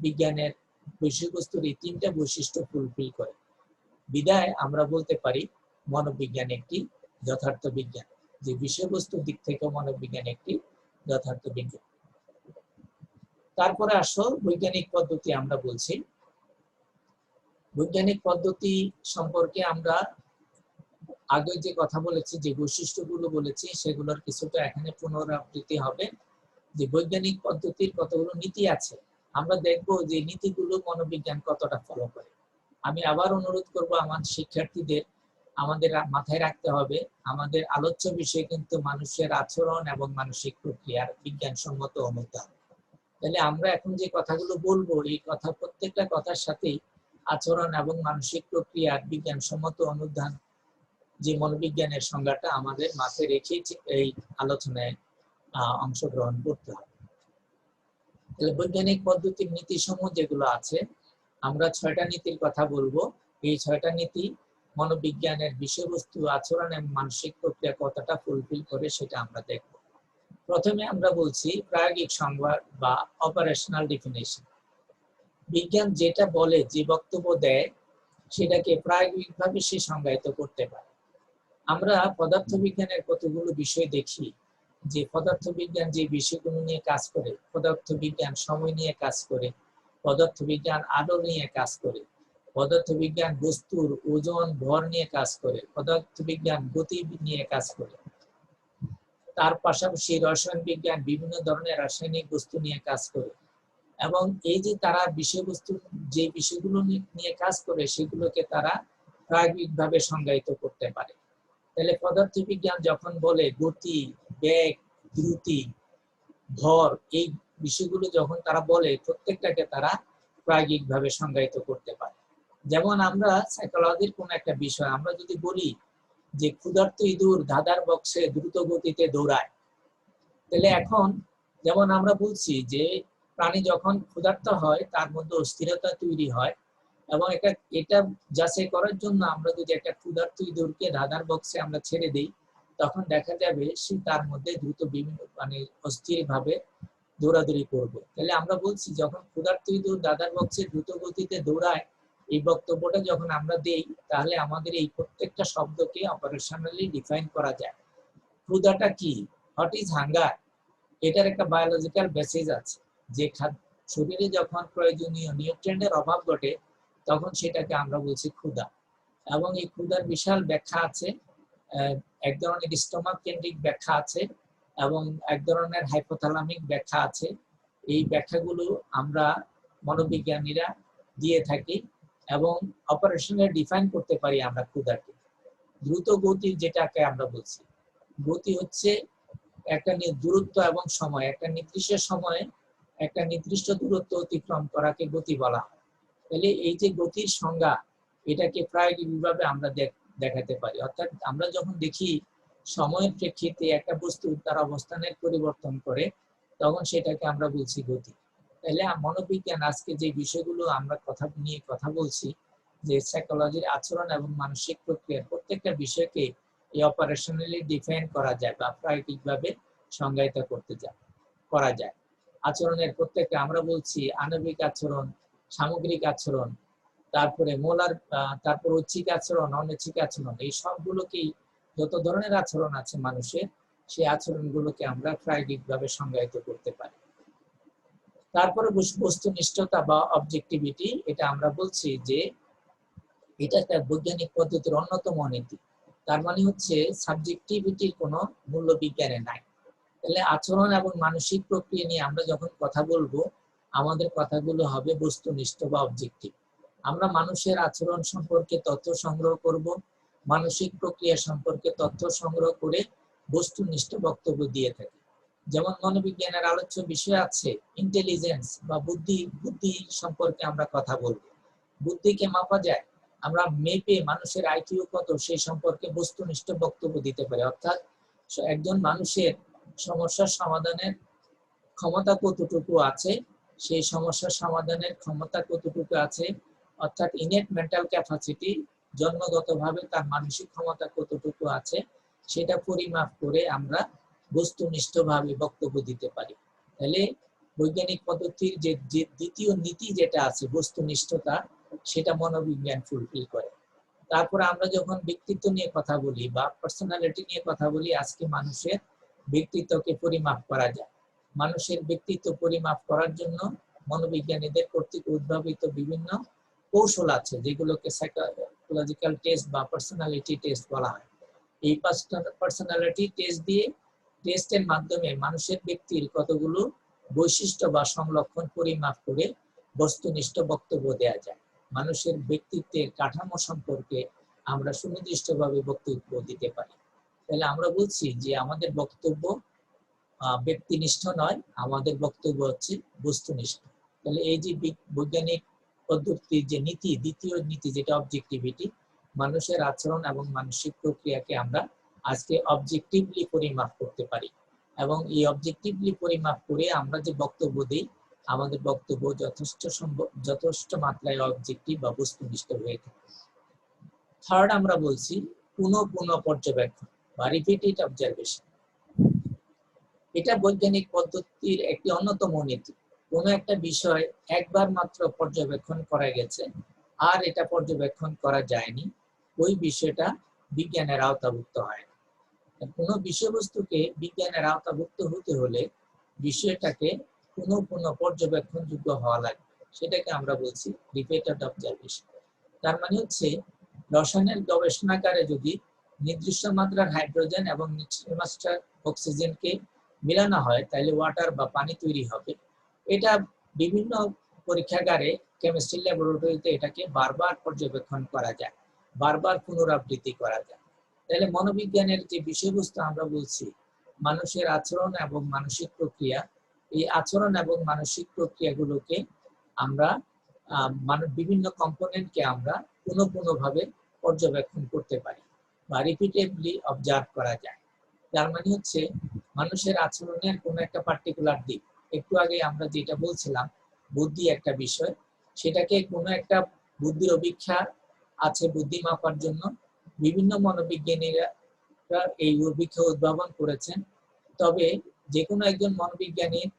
বিজ্ঞানের বিষয়বস্তুর এই তিনটা বৈশিষ্ট্য ফুলফিল করে। বিদায় আমরা বলতে পারি মনোবিজ্ঞান একটি যথার্থ বিজ্ঞান, যে বিষয়বস্তুর দিক থেকে মনোবিজ্ঞান একটি যথার্থ বিজ্ঞান। তারপরে আসো বৈজ্ঞানিক পদ্ধতি। আমরা বলছি বৈজ্ঞানিক পদ্ধতি সম্পর্কে আমরা আগে যে কথা বলেছি, যে বৈশিষ্ট্যগুলো বলেছি, সেগুলোর কিছুটা এখানে পুনরাবৃত্তি হবে। যে বৈজ্ঞানিক পদ্ধতির কতগুলো নীতি আছে, আমরা দেখব যে নীতিগুলো মনোবিজ্ঞান কতটা ফলো করে। আমি আবার অনুরোধ করব আমার শিক্ষার্থীদের, আমাদের মাথায় রাখতে হবে আমাদের আলোচ্য বিষয় কিন্তু মানুষের আচরণ এবং মানসিক প্রক্রিয়ার বিজ্ঞানসম্মত অনুধান। তাহলে আমরা এখন যে কথাগুলো বলবো, এই কথা প্রত্যেকটা কথার সাথেই আচরণ এবং মানসিক প্রক্রিয়ার বিজ্ঞানসম্মত অনুধান, যে মনোবিজ্ঞানের সংজ্ঞাটা আমাদের মাথায় রেখে এই আলোচনায় অংশগ্রহণ করতে হবে। তাহলে বৈজ্ঞানিক পদ্ধতির নীতিসমূহ যেগুলো আছে, আমরা 6টা নীতির কথা বলবো। এই 6টা নীতি মনোবিজ্ঞানের বিষয়বস্তু, আচরণ এবং মানসিক প্রক্রিয়া কতটা ফুলফিল করে সেটা আমরা দেখব। প্রথমে আমরা বলছি প্রায়োগিক সংজ্ঞা বা অপারেশনাল ডেফিনেশন। বিজ্ঞান যেটা বলে, যে বক্তব্য দেয়, সেটাকে প্রায়োগিকভাবে সে সংজ্ঞায়িত করতে পারে। আমরা পদার্থবিজ্ঞানের কতগুলো বিষয় দেখি, যে পদার্থবিজ্ঞান যে বিষয়গুলো নিয়ে কাজ করে, পদার্থবিজ্ঞান সময় নিয়ে কাজ করে, পদার্থবিজ্ঞান আলো নিয়ে কাজ করে, পদার্থবিজ্ঞান বস্তুর ওজন ভর নিয়ে কাজ করে, পদার্থবিজ্ঞান গতি নিয়ে কাজ করে। তার পাশাপাশি রসায়ন বিজ্ঞান বিভিন্ন ধরনের রাসায়নিক বস্তু নিয়ে কাজ করে। এবং এই যে তারা বিষয়বস্তু, যে বিষয়গুলো নিয়ে কাজ করে, সেগুলোকে তারা প্রায়োগিকভাবে সংজ্ঞায়িত করতে পারে। তাহলে পদার্থবিজ্ঞান যখন বলে গতি, বেগ, দ্রুতি, ভর, এই বিষয়গুলো যখন তারা বলে, প্রত্যেকটাকে তারা প্রায়োগিকভাবে সংজ্ঞায়িত করতে পারে। যেমন আমরা সাইকোলজির কোন একটা বিষয় আমরা যদি বলি যে ক্ষুধার্ত ইঁদুর ধাঁধার বক্সে দ্রুত গতিতে দৌড়ায়, তাহলে এখন যেমন আমরা বলছি যে প্রাণী যখন ক্ষুধার্ত হয় তার মধ্যে অস্থিরতা তৈরি হয়, এবং এটা যাচাই করার জন্য আমরা যদি একটা ক্ষুধার্ত ইঁদুরকে ধাঁধার বক্সে আমরা ছেড়ে দিই, তখন দেখা যাবে সে তার মধ্যে দ্রুত বিভিন্ন অস্থির ভাবে দৌড়াদৌড়ি করবে। তাহলে আমরা বলছি যখন ক্ষুধার্ত ইঁদুর ধাঁধার বক্সে দ্রুত গতিতে দৌড়ায়, এই বক্তব্যটা যখন আমরা দেই, তাহলে আমাদের এই প্রত্যেকটা শব্দকে অপারেশনালি ডিফাইন করা যায়। ক্ষুধাটা কি, হোয়াট ইজ হাঙ্গার, এটার একটা বায়োলজিক্যাল বেসিস আছে, যে শরীরে যখন প্রয়োজনীয় নিউট্রিয়েন্টের অভাব ঘটে, তখন সেটাকে আমরা বলছি ক্ষুধা। এবং এই ক্ষুধার বিশাল ব্যাখ্যা আছে, এক ধরনের স্টোমাক কেন্দ্রিক ব্যাখ্যা আছে এবং এক ধরনের হাইপোথ্যালামিক ব্যাখ্যা আছে। এই ব্যাখ্যাগুলো আমরা মনোবিজ্ঞানীরা দিয়ে থাকি এবং অপারেশনে ডিফাইন করতে পারি আমরা ক্ষুধাকে। দ্রুত গতি যেটাকে আমরা বলছি, গতি হচ্ছে একটা দূরত্ব এবং সময়, একটা নির্দিষ্ট সময়ে একটা নির্দিষ্ট দূরত্ব অতিক্রম করাকে গতি বলা হয়। তাহলে এই যে গতির সংজ্ঞা, এটাকে প্রায়োগিকভাবে আমরা দেখাতে পারি। অর্থাৎ আমরা যখন দেখি সময়ের প্রেক্ষিতে একটা বস্তু তার অবস্থানের পরিবর্তন করে, তখন সেটাকে আমরা বলছি গতি। তাহলে মনোবিজ্ঞান আজকে যে বিষয়গুলো আমরা কথা বলছি, যে সাইকোলজির আচরণ এবং মানসিক প্রক্রিয়ার প্রত্যেকটা বিষয়কে এই অপারেশনালি ডিফাইন করা যায় বা প্রায়োগিকভাবে সংজ্ঞায়িত করা যায়। আচরণের প্রত্যেকটা আমরা বলছি আণবিক আচরণ, সামগ্রিক আচরণ, তারপরে মোলার, তারপর ঐচ্ছিক আচরণ, অনৈচ্ছিক আচরণ, এই সবগুলোকেই, যত ধরনের আচরণ আছে মানুষের, সেই আচরণগুলোকে আমরা প্রায়োগিকভাবে সংজ্ঞায়িত করতে পারি। তারপরে বস্তুনিষ্ঠতা বা অবজেক্টিভিটি, এটা আমরা বলছি যে এটা একটা বৈজ্ঞানিক পদ্ধতির অন্যতম নীতি। তার মানে হচ্ছে সাবজেক্টিভিটির কোনো মূল্য বিজ্ঞানে নাই। তাহলে আচরণ এবং মানসিক প্রক্রিয়া নিয়ে আমরা যখন কথা বলবো, আমাদের কথাগুলো হবে বস্তুনিষ্ঠ বা অবজেক্টিভ। আমরা মানুষের আচরণ সম্পর্কে তথ্য সংগ্রহ করব, মানসিক প্রক্রিয়া সম্পর্কে তথ্য সংগ্রহ করে বস্তুনিষ্ঠ বক্তব্য দিয়ে থাকি। যেমন মনোবিজ্ঞানের আলোচ্য বিষয় আছে ইন্টেলিজেন্স বা বুদ্ধি সম্পর্কে আমরা কথা বলবো। বুদ্ধিকে মাপা যায়, আমরা মেপে মানুষের আইকিউ কত সেই সম্পর্কে বস্তুনিষ্ঠ বক্তব্য দিতে পারি। অর্থাৎ একজন মানুষের সমস্যার সমাধানের ক্ষমতা কতটুকু আছে, সেই সমস্যার সমাধানের ক্ষমতা কতটুকু আছে, অর্থাৎ ইনেট মেন্টাল ক্যাপাসিটি, জন্মগতভাবে তার মানসিক ক্ষমতা কতটুকু আছে, সেটা পরিমাপ করে আমরা বস্তুনিষ্ঠভাবে বক্তব্য দিতে পারি। তাহলে বৈজ্ঞানিক পদ্ধতির যে দ্বিতীয় নীতি যেটা আছে বস্তুনিষ্ঠতা, সেটা মনোবিজ্ঞান ফুলফিল করে। তারপরে আমরা যখন ব্যক্তিত্ব নিয়ে কথা বলি বা পার্সোনালিটি নিয়ে কথা বলি, আজকে মানুষের ব্যক্তিত্বকে পরিমাপ করা যায়। মানুষের ব্যক্তিত্ব পরিমাপ করার জন্য মনোবিজ্ঞানীদের কর্তৃক উদ্ভাবিত বিভিন্ন কৌশল আছে, যেগুলোকে সাইকোলজিক্যাল টেস্ট বা পার্সোনালিটি টেস্ট বলা হয়। এই পার্সোনালিটি টেস্টের মাধ্যমে মানুষের ব্যক্তির কতগুলো বৈশিষ্ট্য বা সংলক্ষণ পরিমাপ করে বস্তুনিষ্ঠ বক্তব্য দেওয়া যায়। মানুষের ব্যক্তিত্বের কাঠামো সম্পর্কে আমরা সুনির্দিষ্টভাবে বক্তব্য দিতে পারি। তাহলে আমরা বলছি যে আমাদের বক্তব্য ব্যক্তিনিষ্ঠ নয়, আমাদের বক্তব্য হচ্ছে বস্তুনিষ্ঠ। তাহলে এই যে বৈজ্ঞানিক পদ্ধতির যে নীতি, দ্বিতীয় নীতি যেটা অবজেক্টিভিটি, মানুষের আচরণ এবং মানসিক প্রক্রিয়াকে আমরা আজকে অবজেক্টিভলি পরিমাপ করতে পারি, এবং এই অবজেক্টিভলি পরিমাপ করে আমরা যে বক্তব্য দিই, আমাদের বক্তব্য যথেষ্ট মাত্রায় অবজেক্টিভ বা বস্তুনিষ্ঠ হয়ে থাকে। থার্ড আমরা বলছি পুনঃ পর্যবেক্ষণ বা রিপিটেড অবজারভেশন। এটা বৈজ্ঞানিক পদ্ধতির একটি অন্যতম নীতি। কোনো একটা বিষয় একবার মাত্র পর্যবেক্ষণ করা গেছে, আর এটা পর্যবেক্ষণ করা যায়নি, ওই বিষয়টা বিজ্ঞানের আওতাভুক্ত হয় না। কোনো বিষয়বস্তুকে বিজ্ঞানের আওতাভুক্ত হতে হলে বিষয়টাকে পুনঃ পর্যবেক্ষণযোগ্য হওয়া লাগবে, সেটাকে আমরা বলছি রিপিটেড অবজারভেশন। তার মানে হচ্ছে রসায়নের গবেষণাগারে যদি নির্দিষ্ট মাত্রার হাইড্রোজেন এবং নির্দিষ্ট মাত্রার অক্সিজেনকে মিলানো হয়, তাহলে ওয়াটার বা পানি তৈরি হবে। এটা বিভিন্ন পরীক্ষাগারে, কেমিস্ট্রি ল্যাবরেটরিতে এটাকে বারবার পর্যবেক্ষণ করা যায়, বারবার পুনরাবৃত্তি করা যায়। তাহলে মনোবিজ্ঞানের যে বিষয়বস্তু আমরা বলছি মানুষের আচরণ এবং মানসিক প্রক্রিয়া, এই আচরণ এবং মানসিক প্রক্রিয়াগুলোকে আমরা বিভিন্ন কম্পোনেন্টকে আমরা পুনঃ ভাবে পর্যবেক্ষণ করতে পারি বা রিপিটেডলি অবজার্ভ করা যায়। তার মানে হচ্ছে মানুষের আচরণের কোনো একটা পার্টিকুলার দিক, একটু আগে আমরা যেটা বলছিলাম বুদ্ধি একটা বিষয়, সেটাকে কোনো একটা বুদ্ধির অভিক্ষা আছে বুদ্ধি মাপার জন্য বিভিন্ন মনোবিজ্ঞানীরা এই অভিক্ষা উদ্ভাবন করেছেন। তবে যে কোনো একজন মনোবিজ্ঞানীর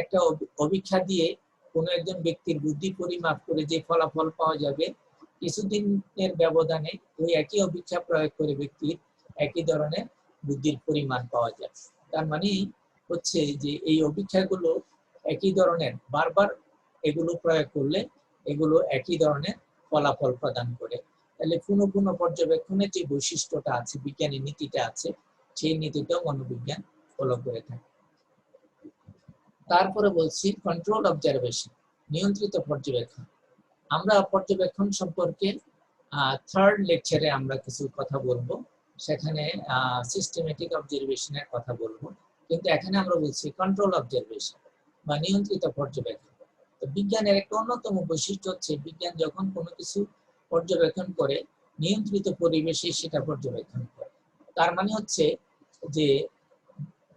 একটা অভিক্ষা দিয়ে কোনো একজন ব্যক্তির বুদ্ধি পরিমাপ করে যে ফলাফল পাওয়া যাবে, কিছুদিনের ব্যবধানে ওই একই অভিক্ষা প্রয়োগ করে ব্যক্তির একই ধরনের বুদ্ধির পরিমাণ পাওয়া যায়। তার মানে হচ্ছে যে এই অভিক্ষাগুলো একই ধরনের, বারবার এগুলো প্রয়োগ করলে এগুলো একই ধরনের ফলাফল প্রদান করে। তাহলে পুনঃ পর্যবেক্ষণের যে বৈশিষ্ট্যটা আছে, বিজ্ঞানী নীতিটা আছে, সেই নীতিটাও মনোবিজ্ঞান ফলো করে থাকে। তারপরে বলছি কন্ট্রোল অবজারভেশন, নিয়ন্ত্রিত পর্যবেক্ষণ। আমরা পর্যবেক্ষণ সম্পর্কে থার্ড লেকচারে আমরা কিছু কথা বলবো, সেখানে সিস্টেমেটিক অবজারভেশনের কথা বলবো, কিন্তু এখানে আমরা বলছি কন্ট্রোল অবজারভেশন বা নিয়ন্ত্রিত পর্যবেক্ষণ। তো বিজ্ঞানের একটা অন্যতম বৈশিষ্ট্য হচ্ছে বিজ্ঞান যখন কোনো কিছু পর্যবেক্ষণ করে নিয়ন্ত্রিত পরিবেশে সেটা পর্যবেক্ষণ করে। তার মানে হচ্ছে যে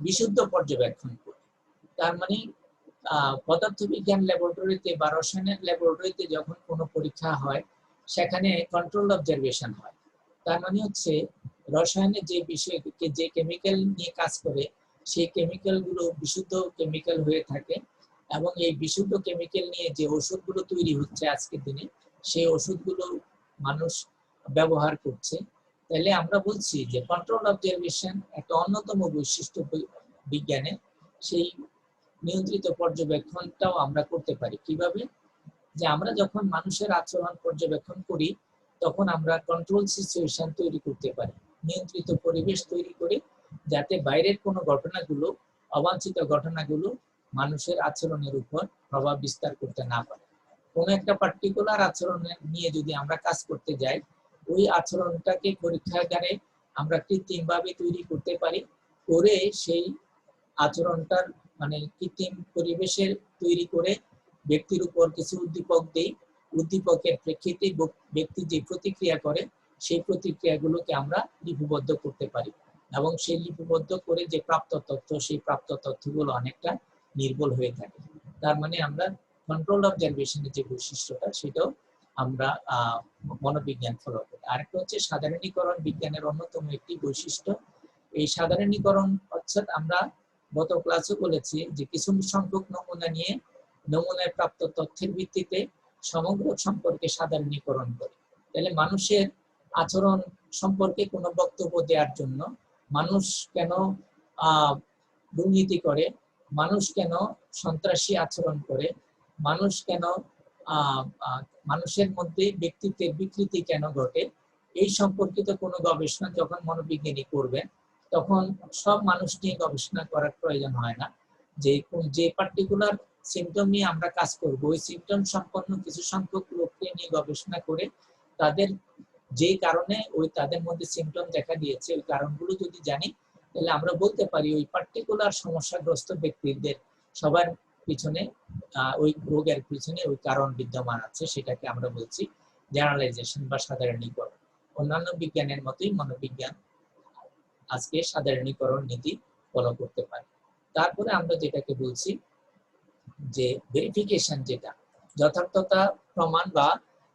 বিশুদ্ধ পর্যবেক্ষণ করে। তার মানে পদার্থবিজ্ঞান ল্যাবরেটরিতে বা রসায়নের ল্যাবরেটরিতে যখন কোনো পরীক্ষা হয়, সেখানে কন্ট্রোল অবজারভেশন হয়। তার মানে হচ্ছে রসায়নের যে বিষয়কে, যে কেমিক্যাল নিয়ে কাজ করে, সেই কেমিক্যালগুলো বিশুদ্ধ কেমিক্যাল হয়ে থাকে, এবং এই বিশুদ্ধ কেমিক্যাল নিয়ে যে ওষুধগুলো তৈরি হচ্ছে আজকের দিনে, সেই ওষুধগুলো মানুষ ব্যবহার করছে। তাহলে আমরা বলছি যে কন্ট্রোল অবজারভেশন একটা অন্যতম বৈশিষ্ট্য বিজ্ঞানে। সেই নিয়ন্ত্রিত পর্যবেক্ষণটাও আমরা করতে পারি। কিভাবে? যে আমরা যখন মানুষের আচরণ পর্যবেক্ষণ করি তখন আমরা কন্ট্রোল সিচুয়েশন তৈরি করতে পারি, নিয়ন্ত্রিত পরিবেশ তৈরি করে, যাতে বাইরের কোনো ঘটনাগুলো, অবাঞ্ছিত ঘটনাগুলো মানুষের আচরণের উপর প্রভাব বিস্তার করতে না পারে। কোনো একটা পার্টিকুলার আচরণ নিয়ে যদি আমরা কাজ করতে যাই, ওই আচরণটাকে পরীক্ষাগারে আমরা কৃত্রিমভাবে তৈরি করতে পারি, করে সেই আচরণটার মানে কৃত্রিম পরিবেশের তৈরি করে ব্যক্তির উপর কিছু উদ্দীপক দেই, উদ্দীপকের প্রেক্ষিতে ব্যক্তি যে প্রতিক্রিয়া করে সেই প্রতিক্রিয়াগুলোকে আমরা লিপিবদ্ধ করতে পারি, এবং সেই লিপিবদ্ধ করে যে প্রাপ্ত তথ্য, সেই প্রাপ্ত তথ্যগুলো অনেকটা নির্ভুল হয়ে থাকে। তার মানে আমরা কন্ট্রোল অবজারভেশনের যে বৈশিষ্ট্যটা, সেটাও আমরা মনোবিজ্ঞান ফলো করি। আরেকটা হচ্ছে সাধারণীকরণ বিজ্ঞানের অন্যতম একটি বৈশিষ্ট্য। এই সাধারণীকরণ অর্থাৎ আমরা গত ক্লাসে বলেছি যে কিছু সংখ্যক নমুনা নিয়ে নমুনায় প্রাপ্ত তথ্যের ভিত্তিতে সমগ্র সম্পর্কে সাধারণীকরণ করে। তাহলে মানুষের আচরণ সম্পর্কে কোনো বক্তব্য দেওয়ার জন্য, মানুষ কেন দুর্নীতি করে, মানুষ কেন সন্ত্রাসী আচরণ করে, মানুষ কেন মানুষের মধ্যে ব্যক্তিত্বের বিকৃতি কেন ঘটে, এই সম্পর্কিত কোনো গবেষণা যখন মনোবিজ্ঞানী করবেন তখন সব মানুষ নিয়ে গবেষণা করার প্রয়োজন হয় না। যে পার্টিকুলার সিমটম নিয়ে আমরা কাজ করব, ওই সিমটম সম্পন্ন কিছু সংখ্যক লোককে নিয়ে গবেষণা করে তাদের যে কারণে তাদের মধ্যে সিমটম দেখা দিয়েছে ওই কারণগুলো যদি জানি, তাহলে আমরা বলতে পারি ওই পার্টিকুলার সমস্যাগ্রস্ত ব্যক্তিদের সবার পিছনে ওই রোগের পিছনে ওই কারণ বিদ্যমান আছে। সেটাকে আমরা বলছি জেনারেলাইজেশন বা সাধারণীকরণ। অন্যান্য বিজ্ঞানের মতোই মনোবিজ্ঞান আজকে সাধারণীকরণ নীতি ফলো করতে পারে। তারপরে আমরা যেটাকে বলছি যে ভেরিফিকেশন, যেটা যথার্থতা প্রমাণ বা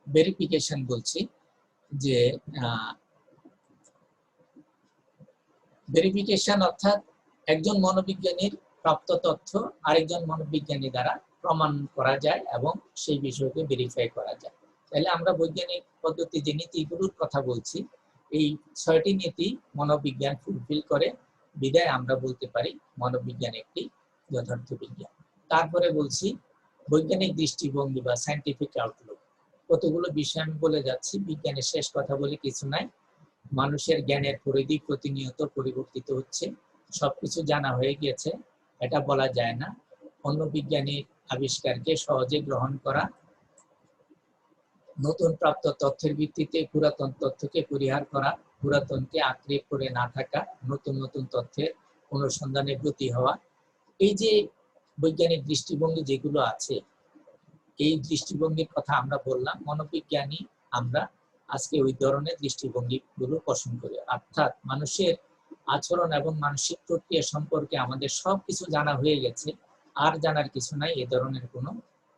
ভেরিফিকেশন বলছি, যে ভেরিফিকেশন অর্থাৎ একজন মনোবিজ্ঞানীর প্রাপ্ত তথ্য আরেকজন মনোবিজ্ঞানী দ্বারা প্রমাণ করা যায় এবং সেই বিষয়কে ভেরিফাই করা যায়। তাহলে আমরা বৈজ্ঞানিক পদ্ধতি যে নীতিগুলোর কথা বলছি, এই 6টি নীতি মনোবিজ্ঞান ফুলফিল করে, বিধায় আমরা বলতে পারি মনোবিজ্ঞান একটি যথার্থ বিজ্ঞান। তারপরে বলছি বৈজ্ঞানিক দৃষ্টিভঙ্গি বা সায়েন্টিফিক আউটলুক। কতগুলো বিষয় আমি বলে যাচ্ছি, বিজ্ঞানের শেষ কথা বলে কিছু নাই। মানুষের জ্ঞানের পরিধি প্রতিনিয়ত পরিবর্তিত হচ্ছে, সবকিছু জানা হয়ে গিয়েছে এটা বলা যায় না। অন্য বিজ্ঞানীর আবিষ্কারকে সহজে গ্রহণ করা, নতুন প্রাপ্ত তথ্যের ভিত্তিতে পুরাতন তথ্যকে পরিহার করা, পুরাতনকে আঁকড়ে পড়ে না থাকা, নতুন নতুন তথ্যের অনুসন্ধানে ব্রতী হওয়া, এই যে বৈজ্ঞানিক দৃষ্টিভঙ্গি যেগুলো আছে, এই দৃষ্টিভঙ্গির কথা আমরা বললাম। মনোবিজ্ঞানী আমরা আজকে ওই ধরনের দৃষ্টিভঙ্গিগুলো পোষণ করি, অর্থাৎ মানুষের আচরণ এবং মানসিক প্রক্রিয়া সম্পর্কে আমাদের সবকিছু জানা হয়ে গেছে, আর জানার কিছু নাই, এই ধরনের কোনো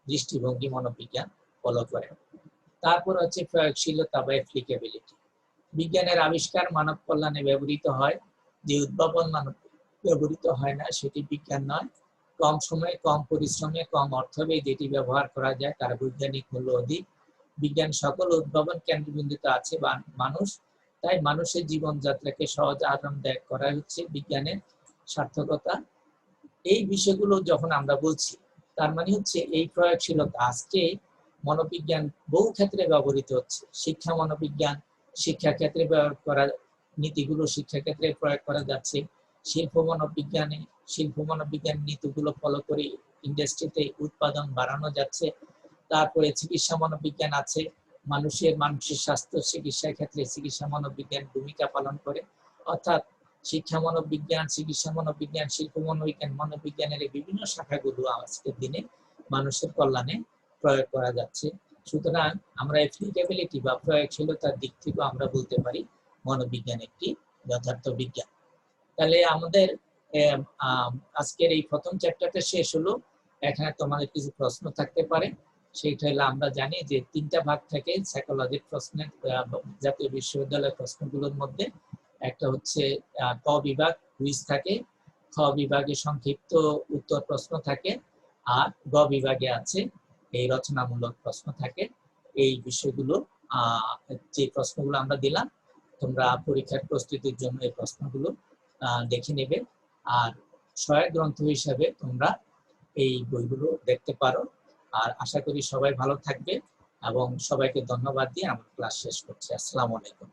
দৃষ্টিভঙ্গি মনোবিজ্ঞান ফলো করে। তারপর হচ্ছে প্রয়োগশীলতা বা অ্যাপ্লিকেবিলিটি। বিজ্ঞানের আবিষ্কার মানব কল্যাণে ব্যবহৃত হয়, যে উদ্ভাবন মানব ব্যবহৃত হয় না সেটি বিজ্ঞান নয়। কম সময়ে, কম পরিশ্রমে, কম অর্থ ব্যয়ে যেটি ব্যবহার করা যায় তার বৈজ্ঞানিক মূল্য অধিক। বিজ্ঞান সকল উদ্ভাবন কেন্দ্রবিন্দুতে আছে বা মানুষ, তাই মানুষের জীবনযাত্রাকে সহজ আরামদায়ক করা হচ্ছে বিজ্ঞানের সার্থকতা। এই বিষয়গুলো যখন আমরা বলছি, তার মানে হচ্ছে এই প্রয়োগশীলতা আজকে মনোবিজ্ঞান বহু ক্ষেত্রে ব্যবহৃত হচ্ছে। শিক্ষা মনোবিজ্ঞান, শিক্ষা ক্ষেত্রে ব্যবহার করা নীতিগুলো শিক্ষা ক্ষেত্রে প্রয়োগ করা যাচ্ছে। শিল্প মনোবিজ্ঞান নীতিগুলো ফলো করে ইন্ডাস্ট্রিতে উৎপাদন বাড়ানো যাচ্ছে। তারপরে চিকিৎসা মনোবিজ্ঞান আছে, মানুষের মানসিক স্বাস্থ্য চিকিৎসার ক্ষেত্রে চিকিৎসা মনোবিজ্ঞান ভূমিকা পালন করে। অর্থাৎ শিক্ষা মনোবিজ্ঞান, চিকিৎসা মনোবিজ্ঞান, শিল্প মনোবিজ্ঞানের বিভিন্ন শাখাগুলো আজকের দিনে মানুষের কল্যাণে প্রয়োগ করা যাচ্ছে। সুতরাং আমরা অ্যাপ্লিকেবিলিটি বা প্রয়োগশীলতার দিক থেকে আমরা বলতে পারি মনোবিজ্ঞান একটি যথার্থ বিজ্ঞান। তাহলে আমাদের আজকের এই প্রথম চ্যাপ্টারটা শেষ হলো। এখানে তোমাদের কিছু প্রশ্ন থাকতে পারে। সেটা হলো, আমরা জানি যে 3টা ভাগ থাকে সাইকোলজির প্রশ্নের, জাতীয় বিশ্ববিদ্যালয়ের প্রশ্নগুলোর মধ্যে। একটা হচ্ছে ক বিভাগ কুইজ থাকে, খ বিভাগে সংক্ষিপ্ত উত্তর প্রশ্ন থাকে, আর গ বিভাগে আছে এই রচনামূলক প্রশ্ন থাকে। এই বিষয়গুলো যে প্রশ্নগুলো আমরা দিলাম, তোমরা পরীক্ষার প্রস্তুতির জন্য এই প্রশ্নগুলো দেখে নেবে। আর সহায়ক গ্রন্থ হিসাবে তোমরা এই বইগুলো দেখতে পারো। আর আশা করি সবাই ভালো থাকবে এবং সবাইকে ধন্যবাদ দিয়ে আমার ক্লাস শেষ করছি। আসসালামু আলাইকুম।